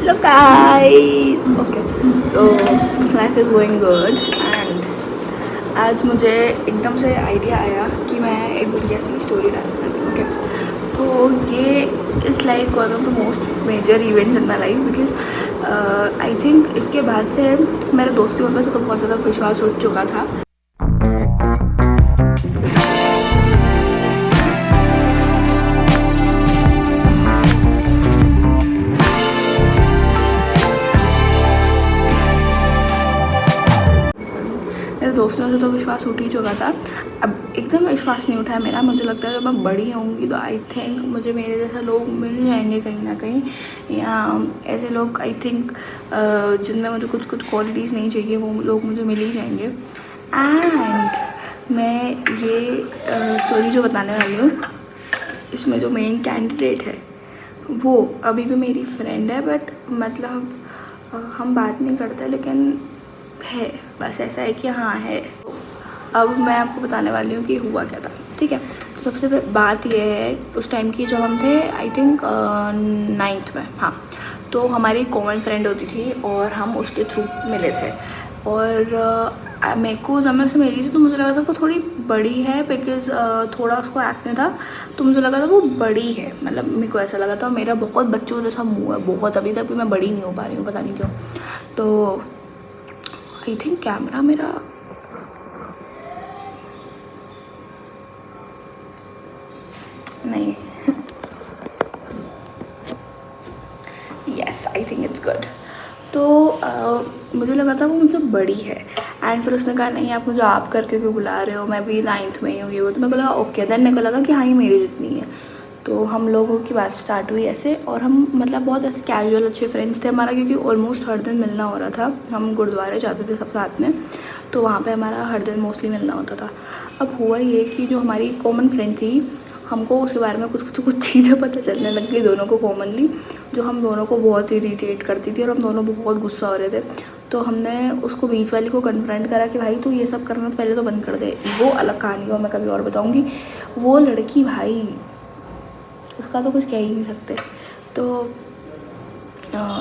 Hello guys. Okay, तो life is going good and आज मुझे एकदम से आइडिया आया कि मैं एक बढ़िया सी स्टोरी डालना चाहती हूँ। ओके, तो ये is like one of the most major events in my life because I think इसके बाद से मेरे दोस्ती में से तो बहुत ज़्यादा विश्वास उठ चुका था। मेरे दोस्तों से तो विश्वास उठ ही चुका था, अब एकदम विश्वास नहीं उठा है मेरा। मुझे लगता है जब मैं बड़ी होंगी तो आई थिंक मुझे मेरे जैसे लोग मिल जाएंगे कहीं ना कहीं, या ऐसे लोग आई थिंक जिनमें मुझे कुछ कुछ क्वालिटीज़ नहीं चाहिए वो लोग मुझे मिल ही जाएंगे। एंड मैं ये स्टोरी जो बताने वाली हूँ इसमें जो मेन कैंडिडेट है वो अभी भी मेरी फ्रेंड है, बट मतलब हम बात नहीं करते लेकिन है, बस ऐसा है कि हाँ है। अब मैं आपको बताने वाली हूँ कि हुआ क्या था। ठीक है, तो सबसे बात ये है उस टाइम की जब हम थे आई थिंक 9th में। हाँ, तो हमारी कॉमन फ्रेंड होती थी और हम उसके थ्रू मिले थे। और मेरे को जब मैं उससे मिली थी तो मुझे लगा था वो थोड़ी बड़ी है बिकॉज थोड़ा उसको एक्ने था, तो मुझे लगा था वो बड़ी है। मतलब मेरे को ऐसा लगा था। मेरा बहुत बच्चों जैसा मुँह है बहुत, अभी तक भी मैं बड़ी नहीं हो पा रही हूँ, पता नहीं क्यों। तो आई थिंक कैमरा मेरा नहीं yes I think it's good. तो मुझे लगा था वो मुझसे बड़ी है एंड फिर उसने कहा नहीं आप मुझे आप करके क्यों बुला रहे हो, मैं भी 9th में ही हूँ ये वो। तो मेरे को लगा ओके, देन मेरे को लगा कि हाँ ये मेरी जितनी है। तो हम लोगों की बात स्टार्ट हुई ऐसे, और हम मतलब बहुत ऐसे कैजुअल अच्छे फ्रेंड्स थे हमारा, क्योंकि ऑलमोस्ट हर दिन मिलना हो रहा था। हम गुरुद्वारे जाते थे सब साथ में, तो वहाँ पे हमारा हर दिन मोस्टली मिलना होता था। अब हुआ ये कि जो हमारी कॉमन फ्रेंड थी हमको उसके बारे में कुछ चीज़ें पता चलने लग गई दोनों को कॉमनली, जो हम दोनों को बहुत इरिटेट करती थी और हम दोनों बहुत गुस्सा हो रहे थे। तो हमने उसको बीच वाली को कन्फ्रंट करा कि भाई तू ये सब करना तो पहले तो बंद कर दे। वो अलग कहानी को मैं कभी और बताऊँगी। वो लड़की भाई उसका तो कुछ कह ही नहीं सकते। तो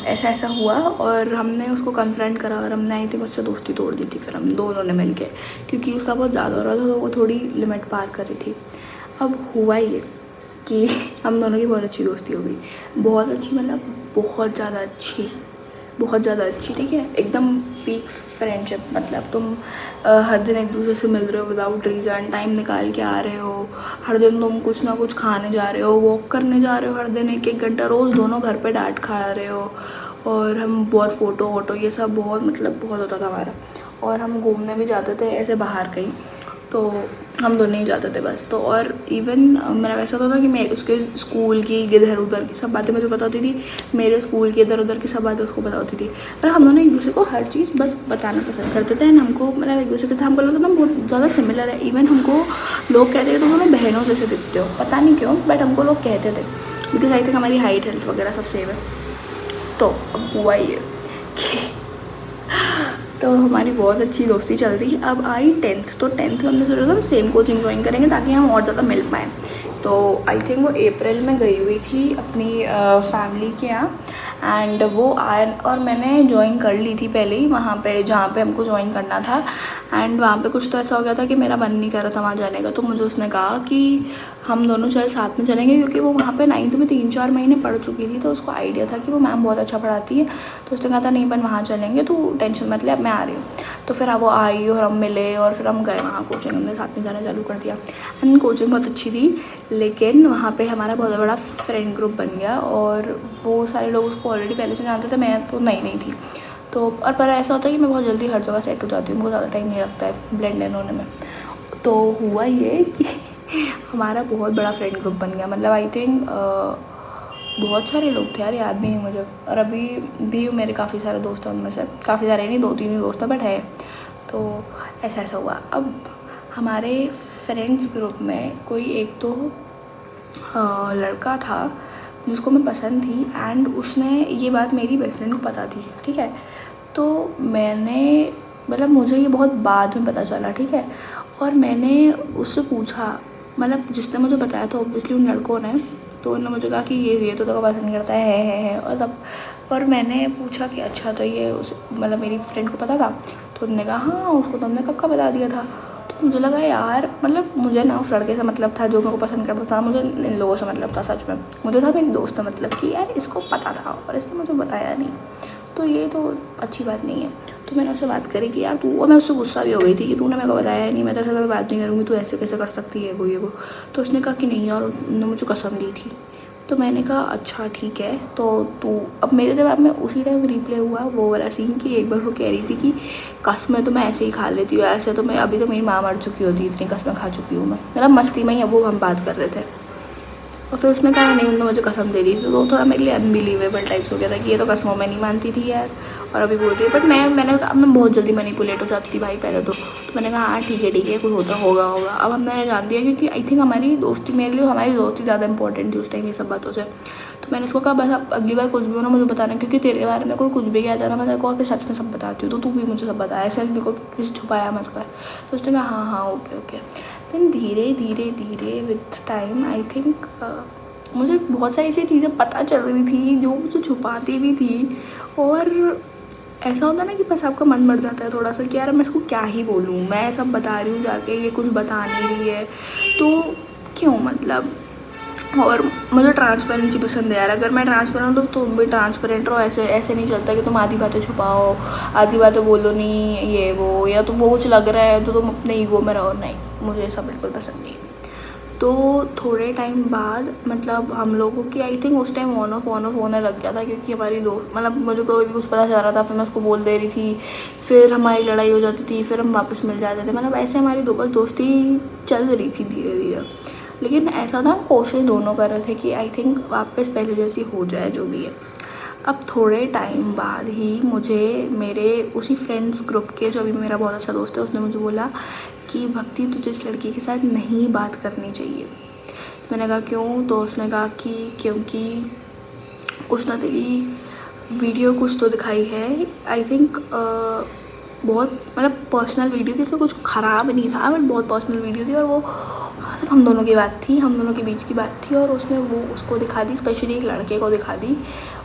ऐसा ऐसा हुआ और हमने उसको कन्फ्रंट करा और हमने आई थिंक उससे दोस्ती तोड़ दी थी फिर हम दोनों ने मिल के, क्योंकि उसका बहुत ज़्यादा हो रहा था तो वो थोड़ी लिमिट पार कर रही थी। अब हुआ ये कि हम दोनों की बहुत अच्छी दोस्ती हो गई, बहुत अच्छी मतलब बहुत ज़्यादा अच्छी, बहुत ज़्यादा अच्छी। ठीक है, एकदम पीक फ्रेंडशिप। मतलब तुम हर दिन एक दूसरे से मिल रहे हो विदाउट रीज़न, टाइम निकाल के आ रहे हो, हर दिन तुम कुछ ना कुछ खाने जा रहे हो, वॉक करने जा रहे हो, हर दिन एक एक घंटा रोज़ दोनों घर पे डांट खा रहे हो। और हम बहुत फ़ोटो वोटो ये सब बहुत मतलब बहुत होता था हमारा। और हम घूमने भी जाते थे ऐसे बाहर कहीं, तो हम दोनों ही जाते थे बस। तो और इवन मेरा वैसा होता था कि मैं उसके स्कूल की इधर उधर की सब बातें मुझे पता होती थी, मेरे स्कूल की इधर उधर की सब बातें उसको पता होती थी। पर हम दोनों एक दूसरे को हर चीज़ बस बताना पसंद करते थे एंड हमको मतलब एक दूसरे के साथ हमको लगता था बहुत ज़्यादा सिमिलर है। इवन हमको लोग कहते थे तो दोनों बहनों जैसे दिखते हो, पता नहीं क्यों बट हमको लोग कहते थे बिकॉज आई थिंक हमारी हाइट हेल्थ वगैरह सब सेम है। तो अब हुआ ये तो हमारी बहुत अच्छी दोस्ती चल रही। अब आई 10th, तो 10th में हमने सोचा था हम सेम कोचिंग ज्वाइन करेंगे ताकि हम और ज़्यादा मिल पाएँ। तो आई थिंक वो अप्रैल में गई हुई थी अपनी फैमिली के यहाँ एंड वो आए और मैंने ज्वाइन कर ली थी पहले ही वहाँ पे जहाँ पे हमको ज्वाइन करना था। एंड वहाँ पे कुछ तो ऐसा हो गया था कि मेरा मन नहीं कर रहा था वहाँ जाने का, तो मुझे उसने कहा कि हम दोनों चल साथ में चलेंगे, क्योंकि वो वहाँ पे 9th में 3-4 महीने पढ़ चुकी थी तो उसको आइडिया था कि वो मैम बहुत अच्छा पढ़ाती है। तो उसने कहा था नहीं बन वहाँ चलेंगे तो टेंशन मत ले, अब मैं आ रही हूँ। तो फिर वो आई और हम मिले और फिर हम गए वहाँ कोचिंग, हमने साथ में जाना चालू कर दिया एंड कोचिंग बहुत अच्छी थी। लेकिन वहाँ पे हमारा बहुत बड़ा फ्रेंड ग्रुप बन गया और वो सारे लोग उसको ऑलरेडी पहले से जानते थे, मैं तो नई नहीं थी। तो और पर ऐसा होता है कि मैं बहुत जल्दी हर जगह सेट हो जाती हूँ, मुझको ज़्यादा टाइम नहीं लगता है ब्लेंड इन होने में। तो हुआ ये कि हमारा बहुत बड़ा फ्रेंड ग्रुप बन गया। मतलब आई थिंक बहुत सारे लोग थे यार, याद भी नहीं मुझे। और अभी भी मेरे काफ़ी सारे दोस्त हैं, उनमें से काफ़ी सारे नहीं 2-3 ही दोस्त हैं बट है। तो ऐसा ऐसा हुआ। अब हमारे फ्रेंड्स ग्रुप में कोई एक तो लड़का था जिसको मैं पसंद थी एंड उसने ये बात मेरी बॉयफ्रेंड को पता थी। ठीक है, तो मैंने मतलब मुझे ये बहुत बाद में पता चला। ठीक है, और मैंने उससे पूछा, मतलब जिसने मुझे बताया था ऑब्वियसली उन लड़कों ने, तो उन्होंने मुझे कहा कि ये तो तेरे को पसंद करता है और तब और मैंने पूछा कि अच्छा तो ये उस मतलब मेरी फ्रेंड को पता था? तो उन्होंने कहा हाँ उसको तो हमने कब का बता दिया था। तो मुझे लगा यार मतलब मुझे ना उस लड़के से मतलब था जो मेरे को पसंद करता था, मुझे इन लोगों से मतलब था सच में, मुझे था मेरी दोस्त से मतलब कि यार इसको पता था और इसने मुझे बताया नहीं, तो ये तो अच्छी बात नहीं है। तो मैंने उससे बात करी कि यार तू, और मैं उससे गुस्सा भी हो गई थी कि तूने मेरे को बताया नहीं, मैं तेरे से कभी बात नहीं करूँगी, तू ऐसे कैसे कर सकती है ये वो। तो उसने कहा कि नहीं और उन्होंने मुझे कसम दी थी। तो मैंने कहा अच्छा ठीक है, तो तू अब मेरे दिमाग में उसी टाइम रिप्ले हुआ वो वाला सीन कि एक बार वो कह रही थी कि कसमें तो मैं ऐसे ही खा लेती हूँ, ऐसे तो मैं अभी तो मेरी माँ मर चुकी होती, इतनी कसमें खा चुकी हूँ मैं, मतलब मस्ती में ही अब वो हम बात कर रहे थे। और फिर उसने कहा नहीं उन्होंने मुझे कसम दे दी, तो वो थोड़ा मेरे लिए अनबिलीवेबल टाइप्स हो गया था कि ये तो कसमों में नहीं मानती थी यार और अभी बोल रही है। बट मैं बहुत जल्दी मैनिपुलेट हो जाती थी भाई पहले तो मैंने कहा हाँ ठीक है कुछ होता होगा। अब हमने जान दिया क्योंकि आई थिंक हमारी दोस्ती, मेरे लिए हमारी दोस्ती ज़्यादा इंपॉर्टेंट थी उस टाइम ये सब बातों से। तो मैंने उसको कहा बस अब अगली बार कुछ भी हो ना मुझे बताना, क्योंकि तेरे बारे में कोई कुछ भी कहता ना मैं तेरे को आके सच में सब बताती हूँ, तो तू भी मुझे सब बताया, ऐसे मेरे को किसी छुपाया मत कर। तो उसने कहा हाँ ओके। देन धीरे धीरे विथ टाइम आई थिंक मुझे बहुत सारी ऐसी चीज़ें पता चल रही थी जो मुझे छुपाती भी थी। और ऐसा होता है ना कि बस आपका मन मर जाता है थोड़ा सा कि यार मैं इसको क्या ही बोलूँ, मैं सब बता रही हूँ जाके ये कुछ बता नहीं रही है तो क्यों मतलब। और मुझे ट्रांसपेरेंसी पसंद है यार, अगर मैं ट्रांसपेरेंट हूँ तो तुम भी ट्रांसपेरेंट रहो, ऐसे ऐसे नहीं चलता कि तुम आधी बातें छुपाओ, आधी बातें बोलो नहीं ये वो, या तुमको कुछ लग रहा है तो तुम अपने ईगो में रहो, नहीं मुझे ये सब बिल्कुल पसंद नहीं। तो थोड़े टाइम बाद मतलब हम लोगों की आई थिंक उस टाइम ऑन ऑफ होने लग गया था, क्योंकि हमारी दोस्त मतलब मुझे कोई भी कुछ पता चल रहा था फिर मैं उसको बोल दे रही थी, फिर हमारी लड़ाई हो जाती थी, फिर हम वापस मिल जाते थे, मतलब ऐसे हमारी बस दोस्ती चल रही थी धीरे धीरे। लेकिन ऐसा था कोशिश दोनों कर रहे थे कि आई थिंक वापस पहले जैसी हो जाए जो भी है। अब थोड़े टाइम बाद ही मुझे मेरे उसी फ्रेंड्स ग्रुप के जो अभी मेरा बहुत अच्छा दोस्त है उसने मुझे बोला कि भक्ति तुझे इस लड़की के साथ नहीं बात करनी चाहिए। तो मैंने कहा क्यों? तो उसने कहा कि क्योंकि उसने तेरी वीडियो कुछ तो दिखाई है आई थिंक बहुत मतलब पर्सनल वीडियो थी, इसमें कुछ ख़राब नहीं था बट बहुत पर्सनल वीडियो थी और वो सिर्फ हम दोनों की बात थी, हम दोनों के बीच की बात थी। और उसने वो उसको दिखा दी, स्पेशली एक लड़के को दिखा दी।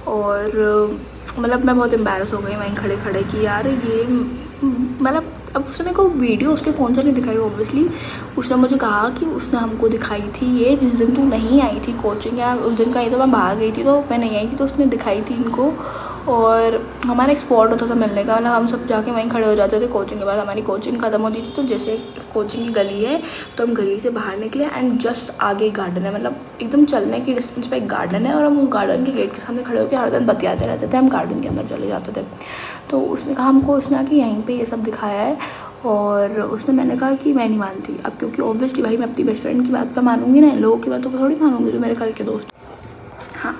और मतलब मैं बहुत एम्बैरस हो गई वहीं खड़े खड़े कि यार ये मतलब अब उसने मेरे को वीडियो उसके फ़ोन से नहीं दिखाई ऑब्वियसली, उसने मुझे कहा कि उसने हमको दिखाई थी ये जिस दिन तू नहीं आई थी कोचिंग, या उस दिन कहीं तो मैं बाहर गई थी तो मैं नहीं आई थी, तो उसने दिखाई थी इनको। और हमारा एक स्पॉट होता था मिलने का, मतलब हम सब जाके वहीं खड़े हो जाते थे कोचिंग के बाद, हमारी कोचिंग ख़त्म होती थी तो जैसे कोचिंग की गली है तो हम गली से बाहर निकले एंड जस्ट आगे एक गार्डन है, मतलब एकदम चलने की डिस्टेंस पे एक गार्डन है और हम उस गार्डन के गेट के सामने खड़े होकर हर दिन बतियाते रहते थे, हम गार्डन के अंदर चले जाते थे। तो उसने कहा हमको, उसने आके यहीं पे ये सब दिखाया है और उसने, मैंने कहा कि मैं नहीं मानती अब, क्योंकि ऑब्वियसली भाई मैं अपनी बेस्ट फ्रेंड की बात पर मानूंगी ना, लोगों की बातों पर थोड़ी मानूंगी जो मेरे कल के दोस्त। हाँ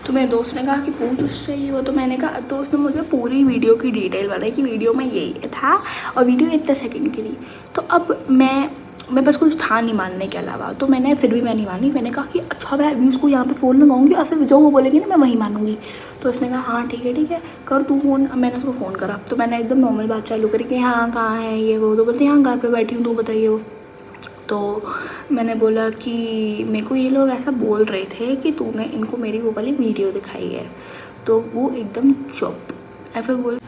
तो मेरे दोस्त ने कहा कि पूछ उससे ही वो, तो मैंने कहा, तो उसने मुझे पूरी वीडियो की डिटेल बताई कि वीडियो में ये था और वीडियो इतने सेकंड की थी। तो अब मैं बस कुछ था नहीं मानने के अलावा, तो मैंने फिर भी मैं नहीं मानी, मैंने कहा कि अच्छा मैं अभी उसको यहाँ पे फ़ोन लगाऊंगी और फिर जो वो बोलेगी ना मैं वहीं मानूंगी। तो उसने कहा हाँ ठीक है कर तू फ़ोन। अब मैंने उसको फ़ोन करा तो मैंने एकदम नॉर्मल बात चालू करी कि हाँ कहाँ है ये वो, तो बोलते हाँ घर पर बैठी हूँ, तो बताइए वो। तो मैंने बोला कि मेरे को ये लोग ऐसा बोल रहे थे कि तूने इनको मेरी वो वाली वीडियो दिखाई है। तो वो एकदम चुप, ऐसा बोल,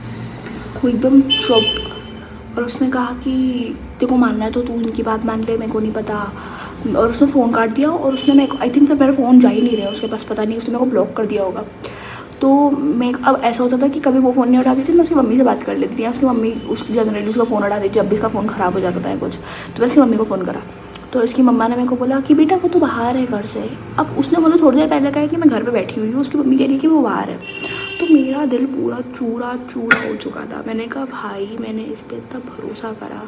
वो एकदम चुप। और उसने कहा कि तेरे को मानना है तो तू इनकी बात मान ले, मेरे को नहीं पता। और उसने फ़ोन काट दिया और उसने मेरे को, आई थिंक फिर मेरा फ़ोन जा ही नहीं रहा उसके पास, पता नहीं उसने मेरे को ब्लॉक कर दिया होगा। तो मैं अब ऐसा होता था कि कभी वो फ़ोन नहीं उठाती थी, मैं उसकी मम्मी से बात कर लेती थी, या उसकी मम्मी उसकी जनरली उसका फ़ोन उठा देती थी जब भी इसका फ़ोन ख़राब हो जाता था कुछ, तो मैं इसकी मम्मी को फ़ोन करा। तो इसकी मम्मा ने मेरे को बोला कि बेटा वो तो बाहर है घर से। अब उसने मुझे थोड़ी देर पहले कहा है कि मैं घर पे बैठी हुई हूँ, उसकी मम्मी कह रही है कि वो बाहर है। तो मेरा दिल पूरा चूरा चूरा हो चुका था। मैंने कहा भाई मैंने इस पर इतना भरोसा करा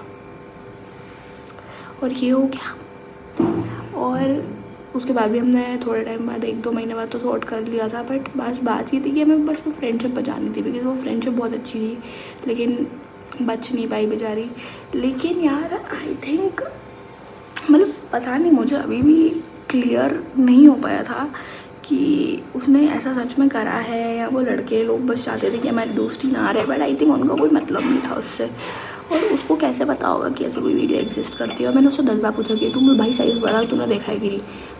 और ये हो गया। और उसके बाद भी हमने थोड़े टाइम बाद 1-2 महीने बाद तो सॉर्ट कर लिया था, बट बस बात ये थी कि हमें बस वो फ्रेंडशिप बचानी थी, बिकॉज वो फ्रेंडशिप बहुत अच्छी थी लेकिन बच नहीं पाई बेचारी। लेकिन यार आई थिंक मतलब पता नहीं, मुझे अभी भी क्लियर नहीं हो पाया था कि उसने ऐसा सच में करा है या वो लड़के लोग बस चाहते थे कि हमारी दोस्ती ना रहे, बट आई थिंक उनका कोई मतलब नहीं था उससे। और उसको कैसे पता होगा कि ऐसी कोई वीडियो एग्जिस्ट करती है। और मैंने उससे 10 बार पूछा कि तुम भाई सही बता, तूने देखा है कि नहीं?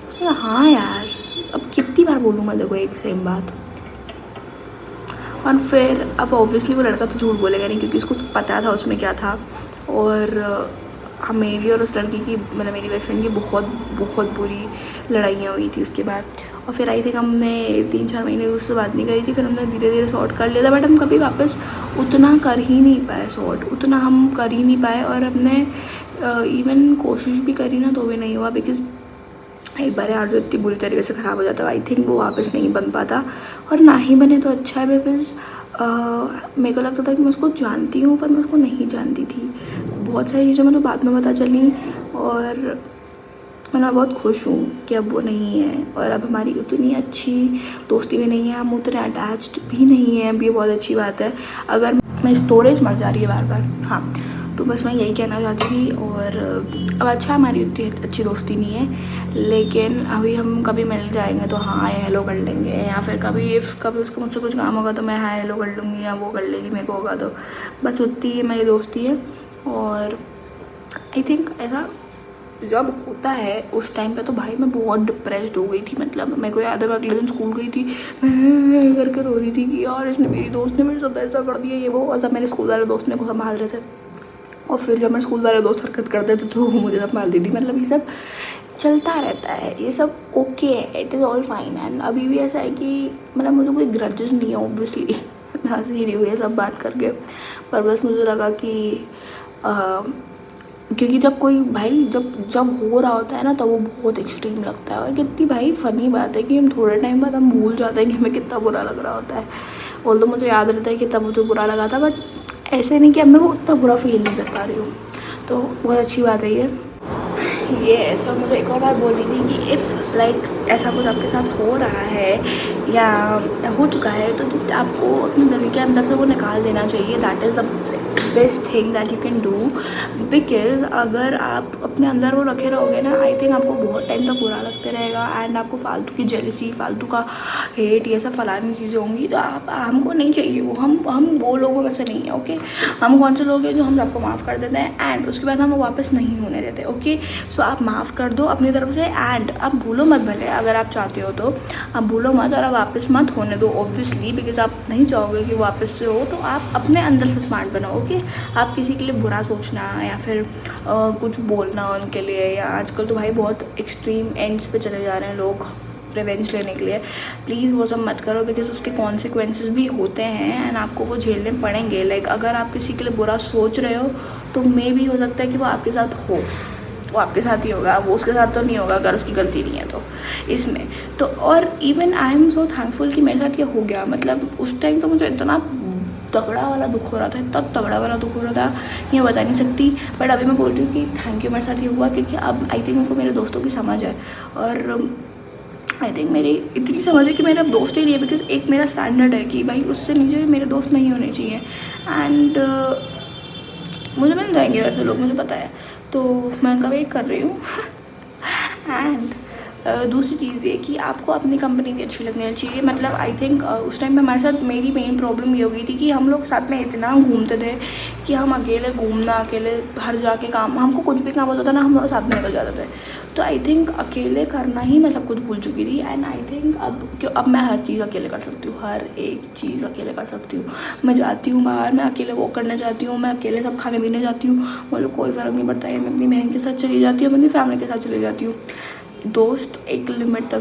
उसने कहा हाँ यार अब कितनी बार बोलूँ मैं देखो एक सेम बात। और फिर अब ऑब्वियसली वो लड़का तो झूठ बोलेगा नहीं, क्योंकि उसको पता था उसमें क्या था। और मेरी और उस लड़की की, मतलब मेरी बेस्ट फ्रेंड की बहुत बहुत बुरी लड़ाइयाँ हुई थी उसके बाद। और फिर आई थिंक हमने 3-4 महीने उससे बात नहीं करी थी, फिर हमने धीरे धीरे सॉर्ट कर लिया था। बट हम कभी वापस उतना कर ही नहीं पाए सॉर्ट, उतना हम कर ही नहीं पाए। और हमने इवन कोशिश भी करी ना तो भी नहीं हुआ, बिकॉज एक बार यार जो इतनी बुरी तरीके से ख़राब हो जाता है, आई थिंक वो वापस नहीं बन पाता। और ना ही बने तो अच्छा है, बिकॉज मेरे को लगता था कि मैं उसको जानती हूँ, पर मैं उसको नहीं जानती थी। बहुत सारी चीज़ें मुझे बाद में पता चली, और मैं बहुत खुश हूँ कि अब वो नहीं है। और अब हमारी उतनी अच्छी दोस्ती भी नहीं है, हम उतने अटैच्ड भी नहीं हैं। अब ये बहुत अच्छी बात है। अगर मैं स्टोरेज मर जा रही है बार बार, हाँ, तो बस मैं यही कहना चाहती थी। और अब अच्छा हमारी उतनी अच्छी दोस्ती नहीं है, लेकिन अभी हम कभी मिल जाएंगे तो हाँ हेलो कर लेंगे, या फिर कभी उसको मुझसे कुछ काम होगा तो मैं हाँ हेलो कर लूँगी, या वो कर लेगी मेरे को होगा तो। बस उतनी ही मेरी दोस्ती है। और आई थिंक ऐसा जब होता है उस टाइम पे तो भाई मैं बहुत डिप्रेस्ड हो गई थी। मतलब मेरे को याद है मैं अगले दिन स्कूल गई थी, मैं करके रो रही थी कि यार इसने, मेरी दोस्त ने मेरे साथ ऐसा कर दिया ये वो। और सब मेरे स्कूल वाले दोस्त मेरे को संभाल रहे थे, और फिर जब मेरे स्कूल वाले दोस्त हरकत करते थे तो वो मुझे संभालती थी। मतलब ये सब चलता रहता है, ये सब ओके है, it is all fine. And अभी भी ऐसा है कि मतलब मुझे कोई ग्रजेस नहीं है ऑब्वियसली, मैं हंस ही रही हूँ ये सब बात करके। पर बस मुझे लगा कि क्योंकि जब कोई भाई जब हो रहा होता है ना, तो वो बहुत एक्सट्रीम लगता है। और कितनी भाई फ़नी बात है कि हम थोड़े टाइम बाद हम भूल जाते हैं कि हमें कितना बुरा लग रहा होता है। बोल तो मुझे याद रहता है कि तब मुझे बुरा लगा था, बट ऐसे नहीं कि अब मैं वो उतना बुरा फील नहीं कर पा रही हूँ। तो बहुत अच्छी बात है ये ऐसा। मुझे एक और बात बोलनी थी कि इफ़ लाइक ऐसा कुछ आपके साथ हो रहा है या हो चुका है, तो जस्ट आपको अपने दिल के अंदर से वो निकाल देना चाहिए। That is the best thing that you can do. Because अगर आप अपने अंदर वो रखे रहोगे ना, आई थिंक आपको बहुत टाइम तक बुरा लगते रहेगा। एंड आपको फालतू की जेलसी, फालतू का हेट, ये सब फलानी चीज़ें होंगी। तो आप, हमको नहीं चाहिए वो। हम वो लोगों में से नहीं है, ओके। हम कौन से लोग हैं जो हम सबको माफ़ कर देते हैं एंड उसके बाद हम वो वापस नहीं होने देते, ओके। सो आप माफ़ कर दो अपनी तरफ से, एंड आप भूलो मत। भले अगर आप चाहते हो तो आप भूलो मत, और आप वापस मत होने दो ऑब्वियसली, बिकॉज आप नहीं चाहोगे कि वापस से हो। तो आप अपने अंदर से स्मार्ट बनाओ, ओके। आप किसी के लिए बुरा सोचना या फिर कुछ बोलना उनके लिए, या आजकल तो भाई बहुत एक्सट्रीम एंड्स पे चले जा रहे हैं लोग रिवेंज लेने के लिए, प्लीज़ वो सब मत करो। बिकॉज उसके कॉन्सिक्वेंसेस भी होते हैं एंड आपको वो झेलने पड़ेंगे। लाइक अगर आप किसी के लिए बुरा सोच रहे हो तो मे भी हो सकता है कि वो आपके साथ हो, वो आपके साथ ही होगा, वो उसके साथ तो नहीं होगा अगर उसकी गलती नहीं है तो इसमें तो। और even I am so thankful कि मेरे साथ ये हो गया। मतलब उस टाइम तो मुझे इतना तगड़ा वाला दुख हो रहा था, इतना तगड़ा वाला दुख हो रहा था ये बता नहीं सकती। बट अभी मैं बोल रही हूँ कि थैंक यू मेरे साथ ये हुआ, क्योंकि अब आई थिंक उनको मेरे दोस्तों की समझ है। और आई थिंक मेरी इतनी समझ है कि मेरे अब दोस्त ही नहीं है, बिकॉज एक मेरा स्टैंडर्ड है कि भाई उससे नीचे मेरे दोस्त नहीं होने चाहिए। एंड मुझे मिल जाएंगे वैसे लोग, मुझे पता है, तो मैं उनका वेट कर रही हूँ। एंड दूसरी चीज़ ये कि आपको अपनी कंपनी भी अच्छी लगनी चाहिए। मतलब आई थिंक उस टाइम पे हमारे साथ मेरी मेन प्रॉब्लम ये हो गई थी कि हम लोग साथ में इतना घूमते थे कि हम अकेले घूमना, अकेले हर जाके काम, हमको कुछ भी काम होता था ना, हम लोग साथ में निकल जाते थे। तो आई थिंक अकेले करना ही मैं सब कुछ भूल चुकी थी। एंड आई थिंक अब मैं हर चीज़ अकेले कर सकती हूँ, हर एक चीज़ अकेले कर सकती हूँ। मैं जाती हूँ बाहर, मैं अकेले वॉक करने जाती हूँ, मैं अकेले सब खाने पीने जाती हूँ, मुझे कोई फ़र्क नहीं पड़ता है। मैं अपनी बहन के साथ चली जाती हूँ, अपनी फैमिली के साथ चली जाती हूँ। दोस्त एक लिमिट तक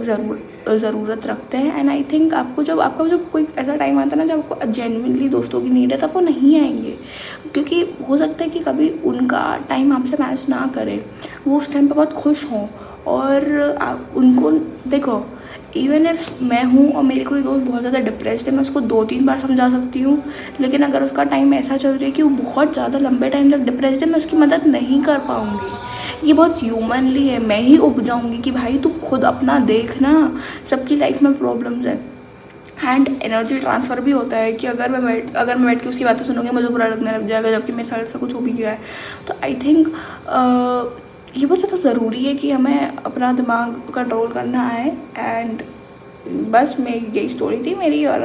ज़रूरत रखते हैं। एंड आई थिंक आपको जब कोई ऐसा टाइम आता है ना जब आपको जेन्युइनली दोस्तों की नीड है, तब वो नहीं आएंगे। क्योंकि हो सकता है कि कभी उनका टाइम आपसे मैच ना करे, वो उस टाइम पे बहुत खुश हों, और आप उनको देखो, इवन इफ़ मैं हूँ और मेरी कोई दोस्त बहुत ज़्यादा डिप्रेस्ड है, मैं उसको 2-3 बार समझा सकती हूँ। लेकिन अगर उसका टाइम ऐसा चल रहा है कि वो बहुत ज़्यादा लंबे टाइम तक डिप्रेस्ड है, मैं उसकी मदद नहीं कर पाऊँगी। ये बहुत ह्यूमनली है, मैं ही उब जाऊँगी कि भाई तू खुद अपना देख ना, सबकी लाइफ में प्रॉब्लम्स है। एंड एनर्जी ट्रांसफ़र भी होता है कि अगर मैं बैठ के उसकी बातें सुनूंगी, मुझे बुरा लगने लग जाएगा, जबकि मेरे साथ ऐसा कुछ हो भी गया है। तो आई थिंक ये बहुत ज़्यादा ज़रूरी है कि हमें अपना दिमाग कंट्रोल करना है। एंड बस मैं यही स्टोरी थी मेरी, और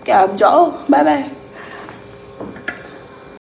क्या, अब जाओ, बाय बाय।